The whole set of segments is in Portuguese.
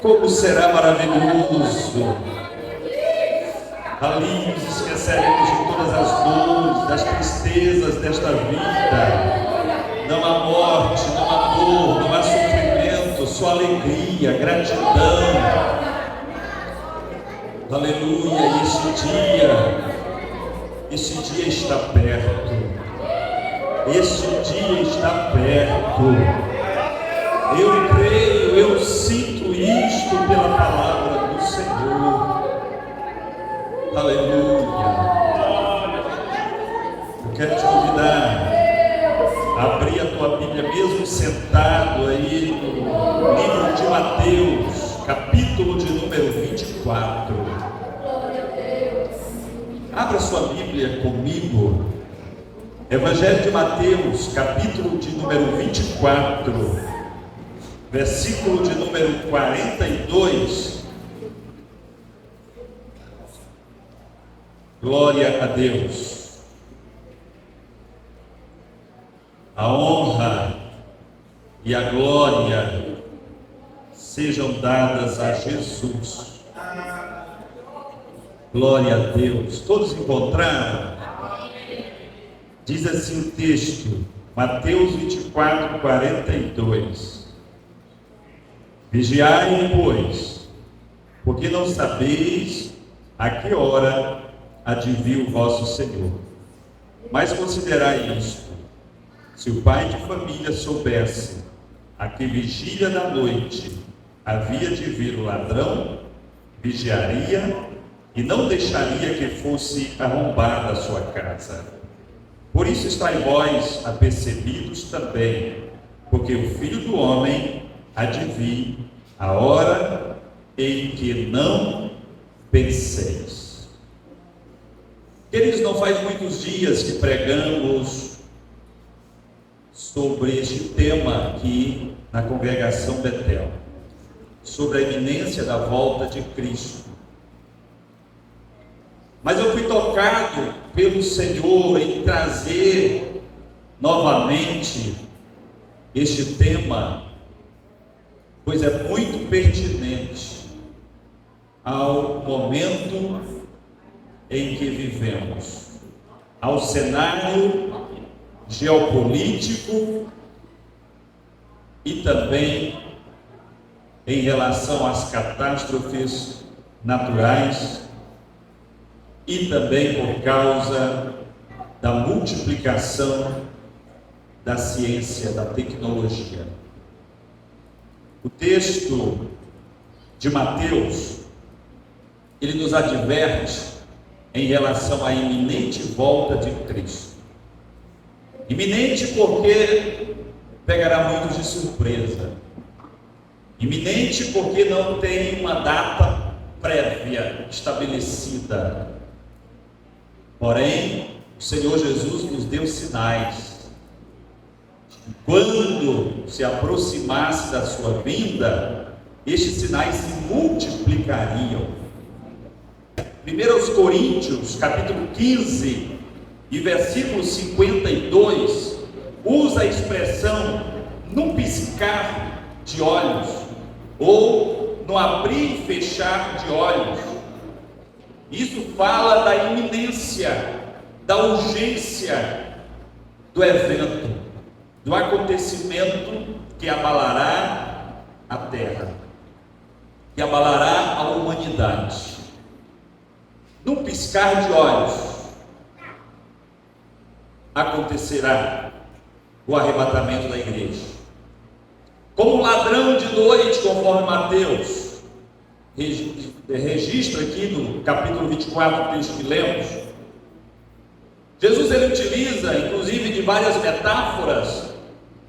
Como será maravilhoso! Ali nos esqueceremos de todas as dores, das tristezas desta vida. Não há morte, não há dor, não há sofrimento, só alegria, gratidão. Aleluia! E este dia está perto. Este dia está perto. Eu creio, eu sinto isto pela palavra do Senhor. Aleluia. Eu quero te convidar a abrir a tua Bíblia, mesmo sentado aí no livro de Mateus, capítulo de número 24. Abra sua Bíblia comigo. Evangelho de Mateus, capítulo de número 24, versículo de número 42. Glória a Deus. A honra e a glória sejam dadas a Jesus. Glória a Deus. Todos encontraram? Diz assim o texto, Mateus 24, 42. Vigiai, pois, porque não sabeis a que hora há de vir o vosso Senhor. Mas considerai isto: se o pai de família soubesse a que vigília da noite havia de vir o ladrão, vigiaria e não deixaria que fosse arrombada a sua casa. Por isso estáis vós apercebidos também, porque o Filho do Homem há de vir a hora em que não penseis. Queridos, não faz muitos dias que pregamos sobre este tema aqui na congregação Betel, sobre a iminência da volta de Cristo. Mas eu fui tocado pelo Senhor em trazer novamente este tema, pois é muito pertinente ao momento em que vivemos, ao cenário geopolítico e também em relação às catástrofes naturais e também por causa da multiplicação da ciência, da tecnologia. O texto de Mateus, ele nos adverte em relação à iminente volta de Cristo. Iminente porque pegará muitos de surpresa. Iminente porque não tem uma data prévia estabelecida. Porém, o Senhor Jesus nos deu sinais. Quando se aproximasse da sua vinda, estes sinais se multiplicariam. 1 Coríntios, capítulo 15, e versículo 52, usa a expressão num piscar de olhos, ou no abrir e fechar de olhos. Isso fala da iminência, da urgência do evento, do acontecimento que abalará a terra, que abalará a humanidade. Num piscar de olhos, acontecerá o arrebatamento da igreja. Como um ladrão de noite, conforme Mateus registra aqui no capítulo 24, o texto que lemos, Jesus ele utiliza, inclusive, de várias metáforas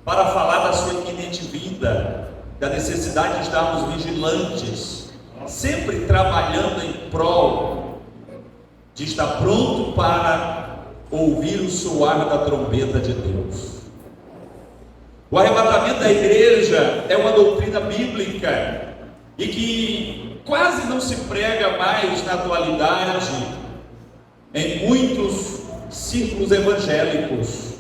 para falar da sua iminente vinda, da necessidade de estarmos vigilantes, sempre trabalhando em prol de estar pronto para ouvir o soar da trombeta de Deus. O arrebatamento da igreja é uma doutrina bíblica e que quase não se prega mais na atualidade em muitos círculos evangélicos.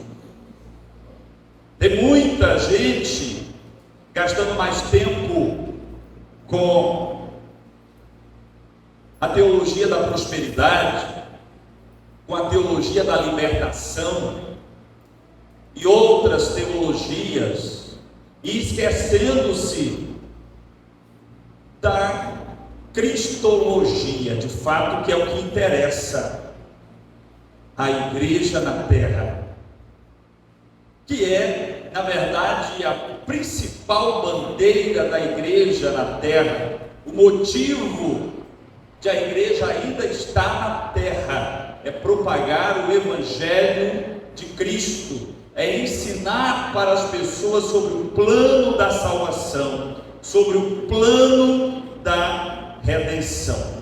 Tem muita gente gastando mais tempo com a teologia da prosperidade, com a teologia da libertação e outras teologias, e esquecendo-se da cristologia, de fato, que é o que interessa à igreja na terra, que é, na verdade, a principal bandeira da igreja na terra, o motivo de a igreja ainda estar na terra, é propagar o evangelho de Cristo, é ensinar para as pessoas sobre o plano da salvação, sobre o plano da redenção.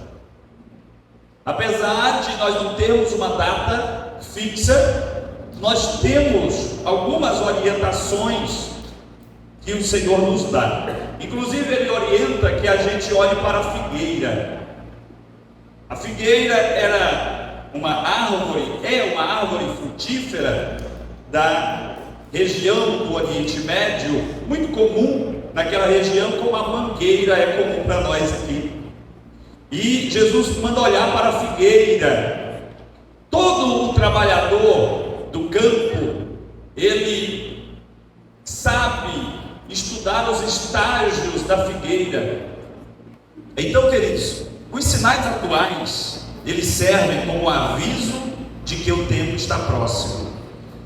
Apesar de nós não termos uma data fixa, nós temos algumas orientações que o Senhor nos dá. Inclusive Ele orienta que a gente olhe para a figueira. A figueira era uma árvore, é uma árvore frutífera da região do Oriente Médio, muito comum naquela região, como a mangueira é comum para nós aqui. E Jesus manda olhar para a figueira. Todo o trabalhador do campo, ele sabe estudar os estágios da figueira. Então, queridos, os sinais atuais, eles servem como aviso de que o tempo está próximo.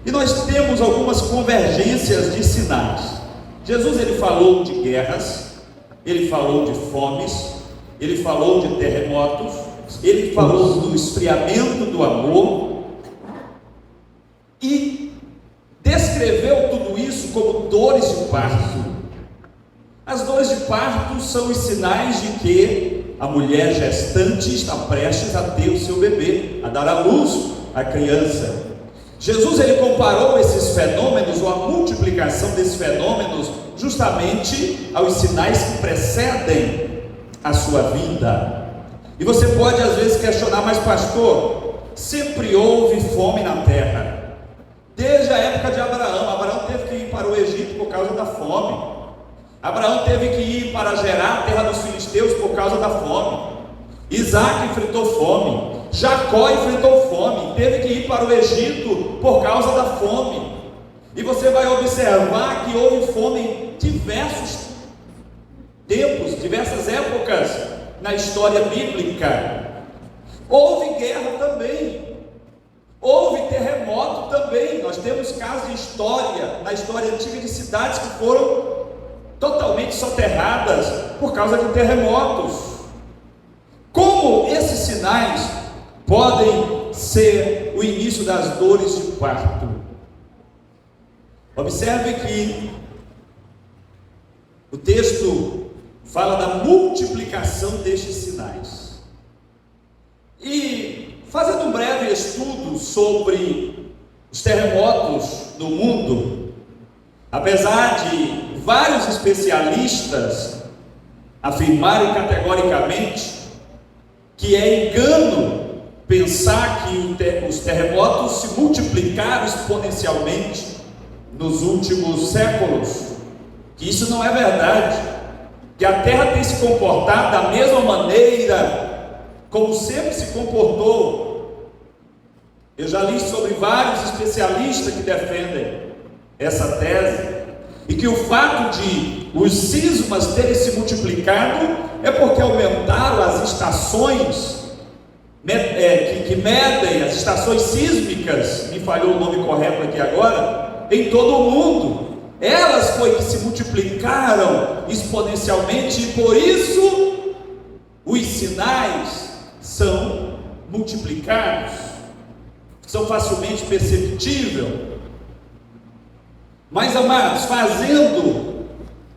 E nós temos algumas convergências de sinais. Jesus, ele falou de guerras, ele falou de fomes, ele falou de terremotos, ele falou do esfriamento do amor e descreveu tudo isso como dores de parto. As dores de parto são os sinais de que a mulher gestante está prestes a ter o seu bebê, a dar à luz a criança. Jesus, ele comparou esses fenômenos, ou a multiplicação desses fenômenos, justamente aos sinais que precedem a sua vida. E você pode às vezes questionar, mas pastor, sempre houve fome na terra, desde a época de Abraão. Abraão teve que ir para o Egito por causa da fome. Abraão teve que ir para Gerar, terra dos filisteus, por causa da fome. Isaac enfrentou fome. Jacó enfrentou fome, teve que ir para o Egito por causa da fome. E você vai observar que houve fome em diversos tempos, diversas épocas na história bíblica. Houve guerra também, houve terremoto também. Nós temos casos de história, na história antiga, de cidades que foram totalmente soterradas por causa de terremotos. Como esses sinais podem ser o início das dores de parto? Observe que o texto fala da multiplicação destes sinais. E fazendo um breve estudo sobre os terremotos no mundo, apesar de vários especialistas afirmarem categoricamente que é engano pensar que os terremotos se multiplicaram exponencialmente nos últimos séculos, que isso não é verdade, que a Terra tem se comportado da mesma maneira como sempre se comportou. Eu já li sobre vários especialistas que defendem essa tese, e que o fato de os sismas terem se multiplicado é porque aumentaram as estações que medem, as estações sísmicas, me falhou o nome correto aqui agora, em todo o mundo. Elas foi que se multiplicaram exponencialmente, e por isso os sinais são multiplicados, são facilmente perceptíveis. Mas, amados, fazendo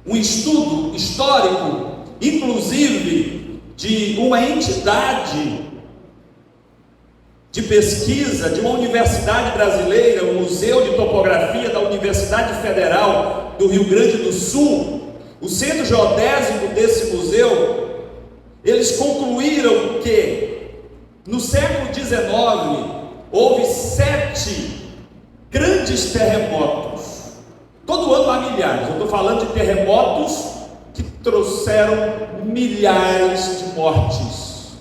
um estudo histórico, inclusive de uma entidade de pesquisa de uma universidade brasileira, o Museu de Topografia da Universidade Federal do Rio Grande do Sul, o centro geodésico desse museu, eles concluíram que no século XIX houve 7 grandes terremotos. Todo ano há milhares. Eu estou falando de terremotos que trouxeram milhares de mortes,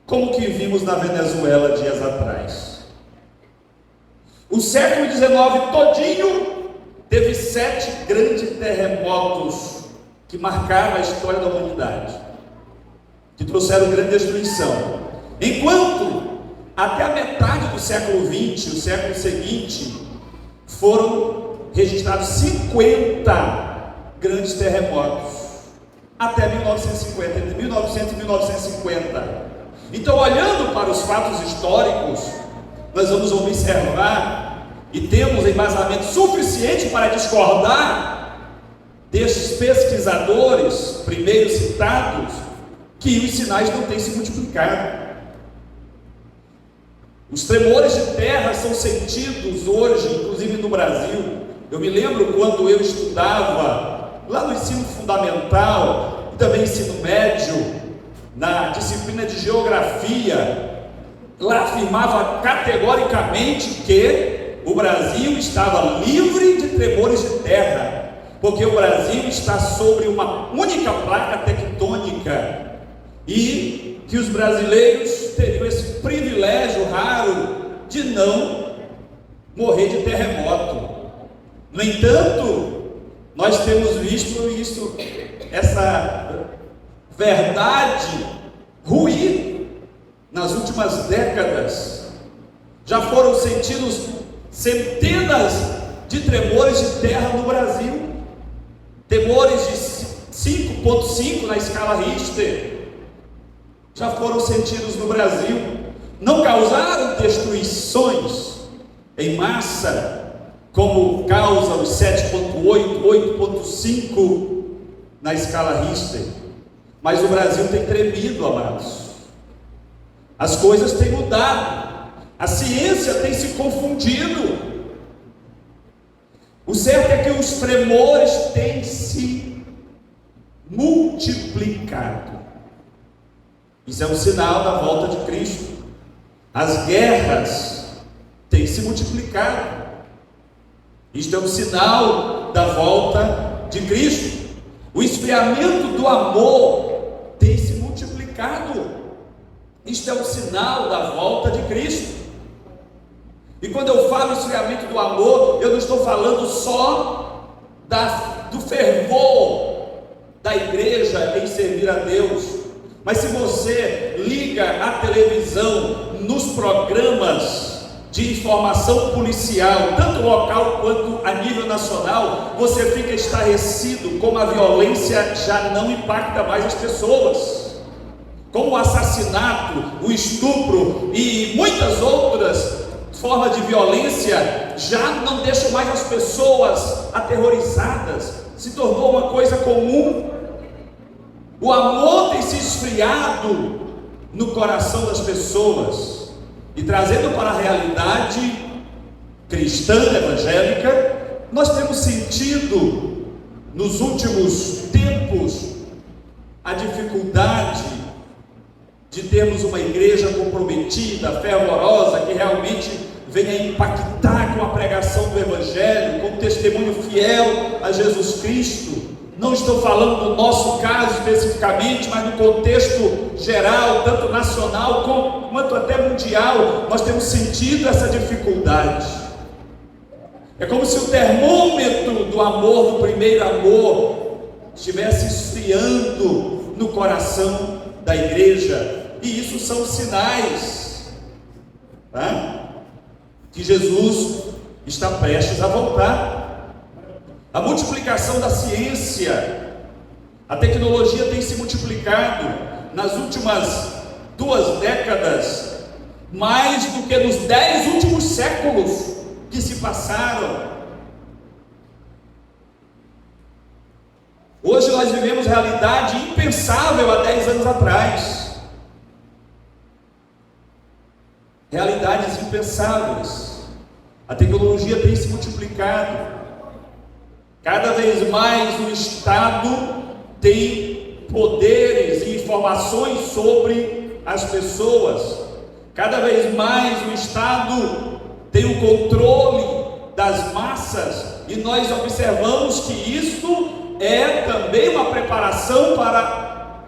como que vimos na Venezuela dias atrás. O século XIX todinho teve 7 grandes terremotos que marcaram a história da humanidade, que trouxeram grande destruição. Enquanto até a metade do século XX, o século seguinte, foram registrados 50 grandes terremotos, até 1950, entre 1900 e 1950. Então, olhando para os fatos históricos, nós vamos observar, e temos embasamento suficiente para discordar destes pesquisadores, primeiros citados, que os sinais não têm se multiplicado. Os tremores de terra são sentidos hoje, inclusive no Brasil. Eu me lembro quando eu estudava lá no ensino fundamental e também ensino médio, na disciplina de geografia, lá afirmava categoricamente que o Brasil estava livre de tremores de terra, porque o Brasil está sobre uma única placa tectônica e que os brasileiros teriam esse privilégio raro de não morrer de terremoto. No entanto, nós temos visto isso, essa verdade ruir nas últimas décadas. Já foram sentidos centenas de tremores de terra no Brasil, tremores de 5,5 na escala Richter, já foram sentidos no Brasil. Não causaram destruições em massa, como causa os 7,8, 8,5 na escala Richter, mas o Brasil tem tremido, amados. As coisas têm mudado, a ciência tem se confundido. O certo é que os tremores têm se multiplicado. Isso é um sinal da volta de Cristo. As guerras têm se multiplicado. Isto é um sinal da volta de Cristo. O esfriamento do amor tem se multiplicado. Isto é um sinal da volta de Cristo. E quando eu falo esfriamento do amor, eu não estou falando só do fervor da igreja em servir a Deus. Mas se você liga a televisão nos programas de informação policial, tanto local quanto a nível nacional, você fica estarrecido como a violência já não impacta mais as pessoas, como o assassinato, o estupro e muitas outras formas de violência já não deixam mais as pessoas aterrorizadas, se tornou uma coisa comum. O amor tem se esfriado no coração das pessoas, e trazendo para a realidade cristã evangélica, nós temos sentido nos últimos tempos a dificuldade de termos uma igreja comprometida, fervorosa, que realmente venha impactar com a pregação do evangelho, com o testemunho fiel a Jesus Cristo. Não estou falando do nosso caso especificamente, mas no contexto geral, tanto nacional quanto até mundial, nós temos sentido essa dificuldade. É como se o termômetro do amor, do primeiro amor, estivesse esfriando no coração da igreja, e isso são sinais, tá? Que Jesus está prestes a voltar. A multiplicação da ciência, a tecnologia tem se multiplicado nas últimas 2 décadas, mais do que nos 10 últimos séculos que se passaram. Hoje nós vivemos realidade impensável há 10 anos atrás. Realidades impensáveis. A tecnologia tem se multiplicado. Cada vez mais o Estado tem poderes e informações sobre as pessoas. Cada vez mais o Estado tem o controle das massas, e nós observamos que isso é também uma preparação para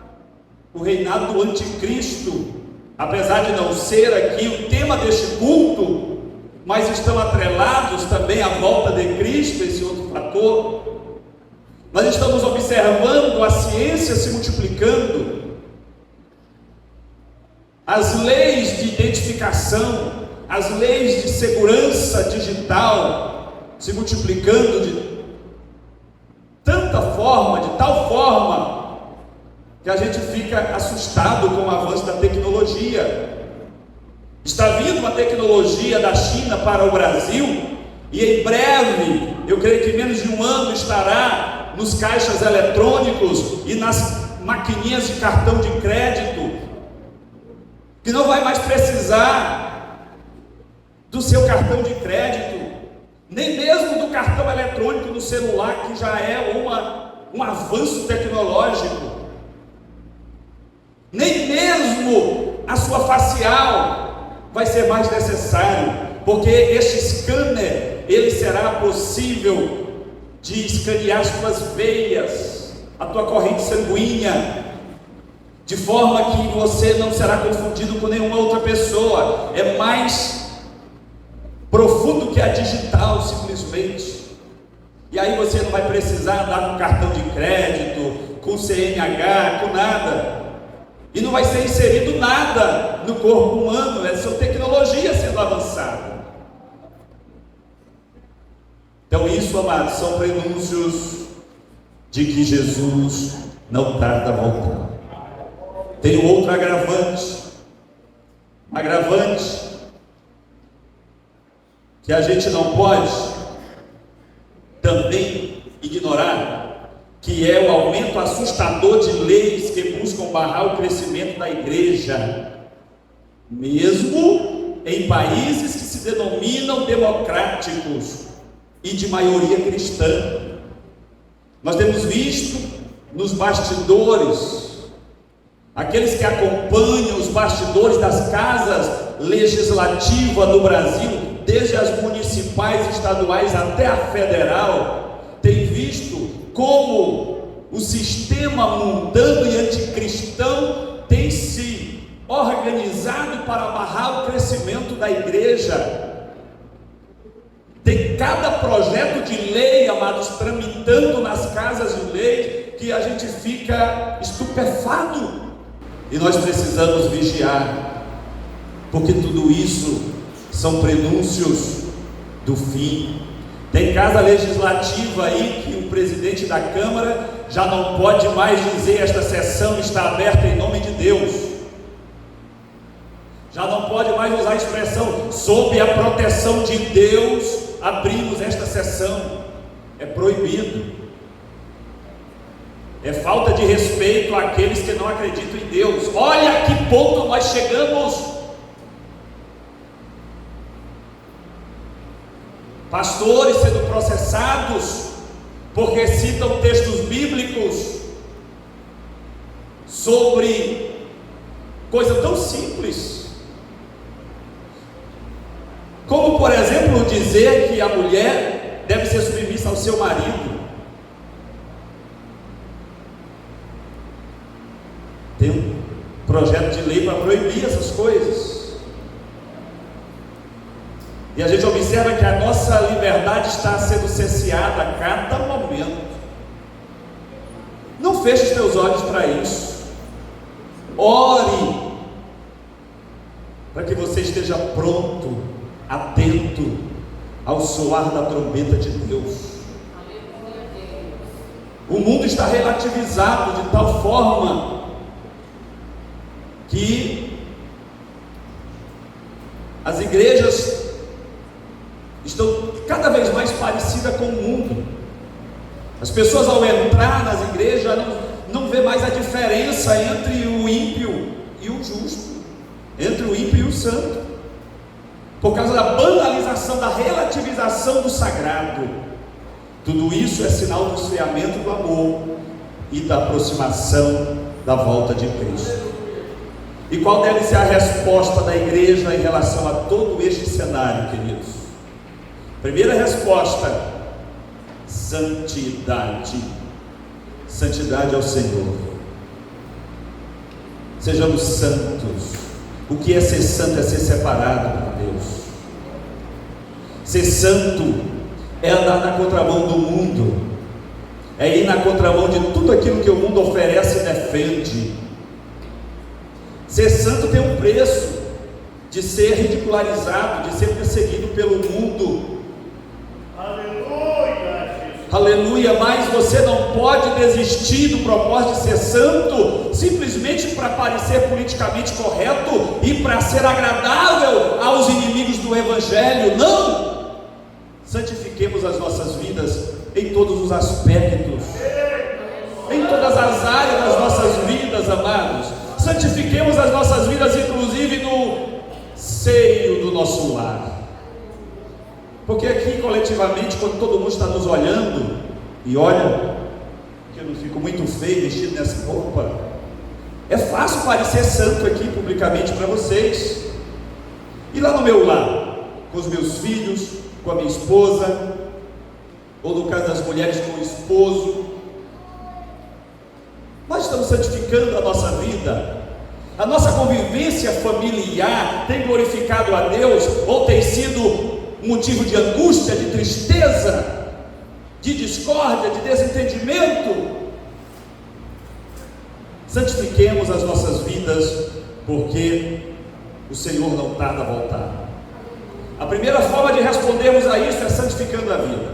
o reinado do anticristo, apesar de não ser aqui o tema deste culto, mas estão atrelados também à volta de Cristo, esse outro fator. Nós estamos observando a ciência se multiplicando, as leis de identificação, as leis de segurança digital se multiplicando de tanta forma, de tal forma, que a gente fica assustado com o avanço da tecnologia. Está vindo uma tecnologia da China para o Brasil, e em breve, eu creio que em menos de um ano, estará nos caixas eletrônicos e nas maquininhas de cartão de crédito, que não vai mais precisar do seu cartão de crédito, nem mesmo do cartão eletrônico no celular, que já é um avanço tecnológico, nem mesmo a sua facial vai ser mais necessário, porque este scanner, ele será possível de escanear as tuas veias, a tua corrente sanguínea, de forma que você não será confundido com nenhuma outra pessoa. É mais profundo que a digital, simplesmente. E aí você não vai precisar andar com cartão de crédito, com CNH, com nada, e não vai ser inserido nada no corpo humano. É só tecnologia sendo avançada. Então isso, amados, são prenúncios de que Jesus não tarda a voltar. Tem outro agravante que a gente não pode também ignorar, que é o aumento assustador de leis que buscam barrar o crescimento da igreja, mesmo em países que se denominam democráticos e de maioria cristã. Nós temos visto nos bastidores, aqueles que acompanham os bastidores das casas legislativas do Brasil, desde as municipais, estaduais até a federal, tem visto como o sistema mundano e anticristão tem se organizado para barrar o crescimento da igreja. Tem cada projeto de lei, amados, tramitando nas casas de lei, que a gente fica estupefado. E nós precisamos vigiar, porque tudo isso são prenúncios do fim. Tem casa legislativa aí que o presidente da Câmara já não pode mais dizer: esta sessão está aberta em nome de Deus. Já não pode mais usar a expressão: sob a proteção de Deus abrimos esta sessão. É proibido. É falta de respeito àqueles que não acreditam em Deus. Olha a que ponto nós chegamos. Pastores sendo processados porque citam textos bíblicos sobre coisa tão simples, como, por exemplo, dizer que a mulher deve ser submissa ao seu marido. Tem um projeto de lei para proibir essas coisas. E a gente observa que a nossa liberdade está sendo cerceada a cada momento. Não feche os teus olhos para isso. Ore para que você esteja pronto, atento ao soar da trombeta de Deus. O mundo está relativizado de tal forma que as igrejas estão cada vez mais parecidas com o mundo. As pessoas, ao entrar nas igrejas, não vê mais a diferença entre o ímpio e o justo, entre o ímpio e o santo, por causa da banalização, da relativização do sagrado. Tudo isso é sinal do esfriamento do amor e da aproximação da volta de Cristo. E qual deve ser a resposta da igreja em relação a todo este cenário, queridos? Primeira resposta: santidade. Santidade ao Senhor. Sejamos santos. O que é ser santo? É ser separado para Deus. Ser santo é andar na contramão do mundo, é ir na contramão de tudo aquilo que o mundo oferece e defende. Ser santo tem um preço de ser ridicularizado, de ser perseguido pelo mundo. Aleluia, mas você não pode desistir do propósito de ser santo simplesmente para parecer politicamente correto e para ser agradável aos inimigos do Evangelho. Não! Santifiquemos as nossas vidas em todos os aspectos, em todas as áreas das nossas vidas, amados. Santifiquemos as nossas vidas, inclusive no seio do nosso lar. Porque aqui coletivamente, quando todo mundo está nos olhando, e olha, que eu não fico muito feio vestido nessa roupa, é fácil parecer santo aqui publicamente para vocês. E lá no meu lar, com os meus filhos, com a minha esposa, ou no caso das mulheres, com o esposo, nós estamos santificando a nossa vida. A nossa convivência familiar tem glorificado a Deus, ou tem sido motivo de angústia, de tristeza, de discórdia, de desentendimento? Santifiquemos as nossas vidas, porque o Senhor não tarda a voltar. A primeira forma de respondermos a isso é santificando a vida,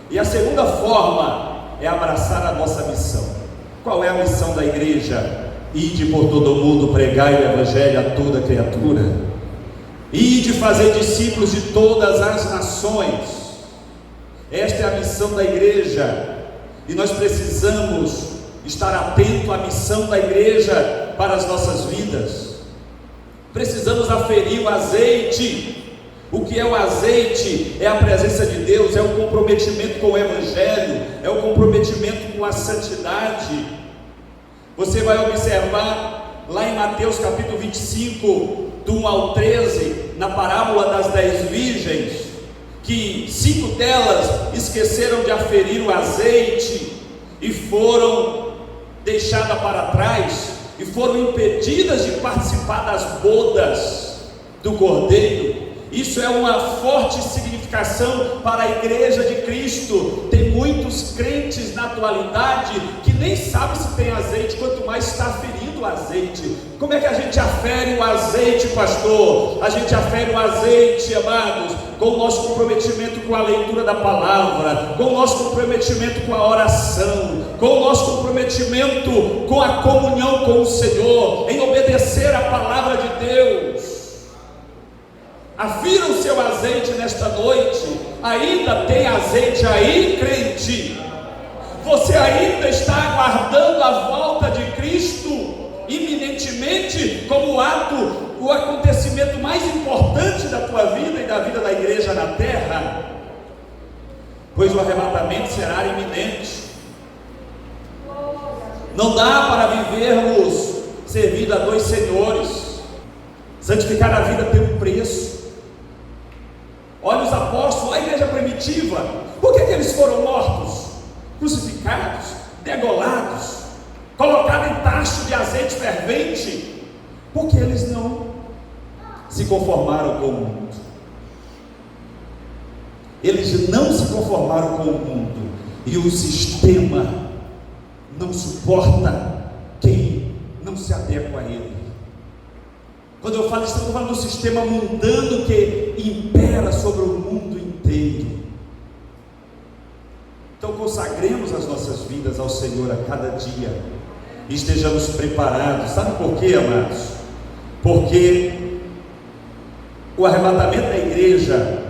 e a segunda forma é abraçar a nossa missão. Qual é a missão da igreja? Ide por todo o mundo, pregai o Evangelho a toda criatura. Ide fazer discípulos de todas as nações. Esta é a missão da igreja, e nós precisamos estar atento à missão da igreja para as nossas vidas. Precisamos aferir o azeite. O que é o azeite? É a presença de Deus, é o comprometimento com o Evangelho, é o comprometimento com a santidade. Você vai observar lá em Mateus capítulo 25, do 1 ao 13, na parábola das 10 virgens, que 5 delas esqueceram de aferir o azeite e foram deixadas para trás, e foram impedidas de participar das bodas do Cordeiro. Isso é uma forte significação para a igreja de Cristo. Tem muitos crentes na atualidade que nem sabem se tem azeite, quanto mais está aferindo o azeite. Como é que a gente afere o azeite, pastor? A gente afere o azeite, amados, com o nosso comprometimento com a leitura da palavra, com o nosso comprometimento com a oração, com o nosso comprometimento com a comunhão com o Senhor, em obedecer a palavra de Deus. Afira o seu azeite nesta noite. Ainda tem azeite aí, crente? Você ainda está aguardando a volta de Cristo iminentemente como o acontecimento mais importante da tua vida e da vida da igreja na terra? Pois o arrebatamento será iminente. Não dá para vivermos servindo a dois senhores. Santificar a vida tem um preço. Olha os apóstolos, a igreja primitiva, por que eles foram mortos? Crucificados, degolados, colocados em tacho de azeite fervente, porque eles não se conformaram com o mundo. Eles não se conformaram com o mundo, e o sistema não suporta quem não se adequa a ele. Quando eu falo isso, eu estou falando do sistema mundano que impera sobre o mundo inteiro. Então consagremos as nossas vidas ao Senhor a cada dia e estejamos preparados. Sabe por quê, amados? Porque o arrebatamento da igreja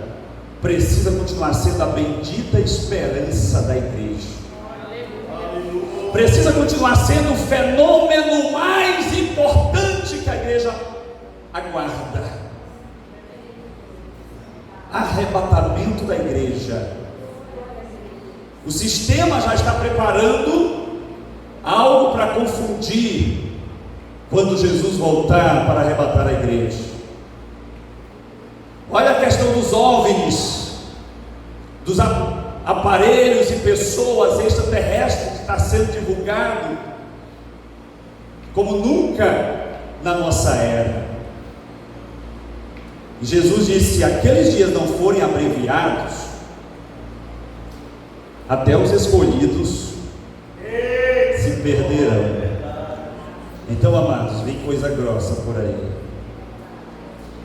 precisa continuar sendo a bendita esperança da igreja. Precisa continuar sendo o fenômeno mais importante que a igreja aguarda. Arrebatamento da igreja. O sistema já está preparando algo para confundir quando Jesus voltar para arrebatar a igreja. Olha a questão dos OVNIs, dos aparelhos e pessoas extraterrestres está sendo divulgado como nunca na nossa era. E Jesus disse: se aqueles dias não forem abreviados, até os escolhidos se perderão. Então, amados, vem coisa grossa por aí.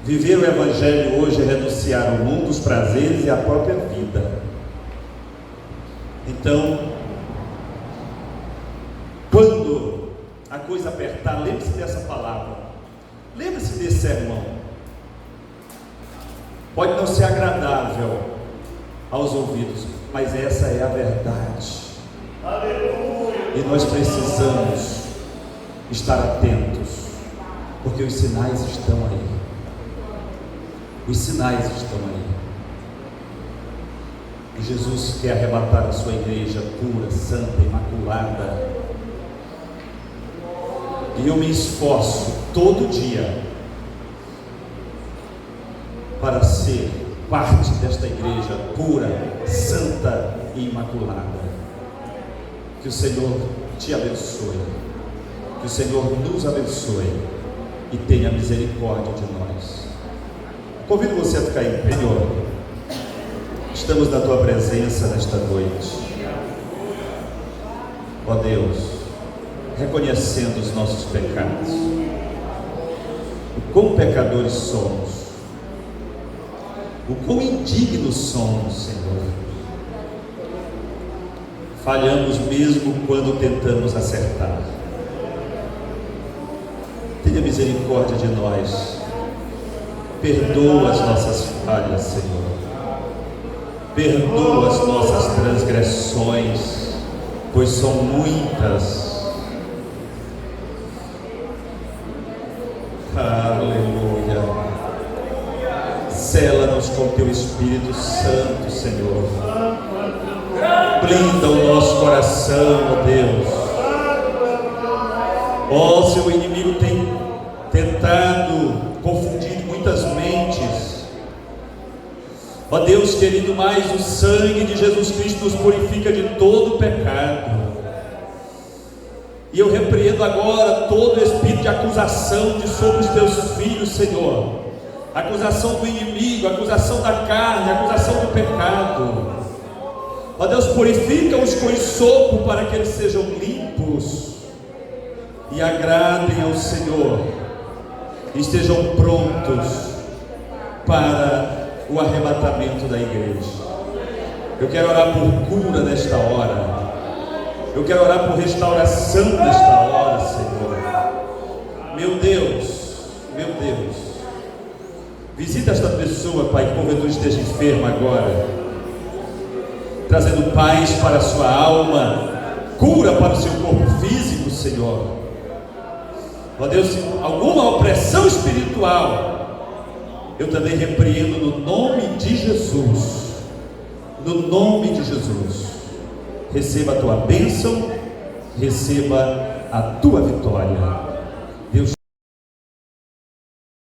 Viver o Evangelho hoje é renunciar ao mundo, os prazeres e a própria vida. Então, quando a coisa apertar, lembre-se dessa palavra, lembre-se desse sermão. Pode não ser agradável aos ouvidos, mas essa é a verdade. Aleluia. E nós precisamos estar atentos, porque os sinais estão aí. Os sinais estão aí. E Jesus quer arrebatar a sua igreja pura, santa, imaculada. E eu me esforço todo dia para ser parte desta igreja pura, santa e imaculada. Que o Senhor te abençoe, que o Senhor nos abençoe e tenha misericórdia de nós. Convido você a ficar em pé. Senhor, estamos na tua presença nesta noite, ó Deus, reconhecendo os nossos pecados, o quão pecadores somos, o quão indignos somos, Senhor. Falhamos mesmo quando tentamos acertar. Tenha misericórdia de nós. Perdoa as nossas falhas, Senhor. Perdoa as nossas transgressões, pois são muitas. Aleluia. Sela-nos com teu Espírito Santo, Senhor. Blinda o nosso coração, ó Deus. Ó, seu inimigo tem tentado confundir muitas mentes. Ó Deus querido, mas o sangue de Jesus Cristo nos purifica de todo o pecado. E eu repreendo agora todo espírito de acusação de sobre os teus filhos, Senhor. Acusação do inimigo, acusação da carne, acusação do pecado. Ó Deus, purifica-os com sopo para que eles sejam limpos e agradem ao Senhor, e estejam prontos para o arrebatamento da igreja. Eu quero orar por cura nesta hora. Eu quero orar por restauração nesta hora, Senhor. Meu Deus, visita esta pessoa, Pai, que porventura esteja enferma agora, trazendo paz para a sua alma, cura para o seu corpo físico, Senhor. Ó Deus, se alguma opressão espiritual, eu também repreendo no nome de Jesus. No nome de Jesus. Receba a tua bênção, receba a tua vitória.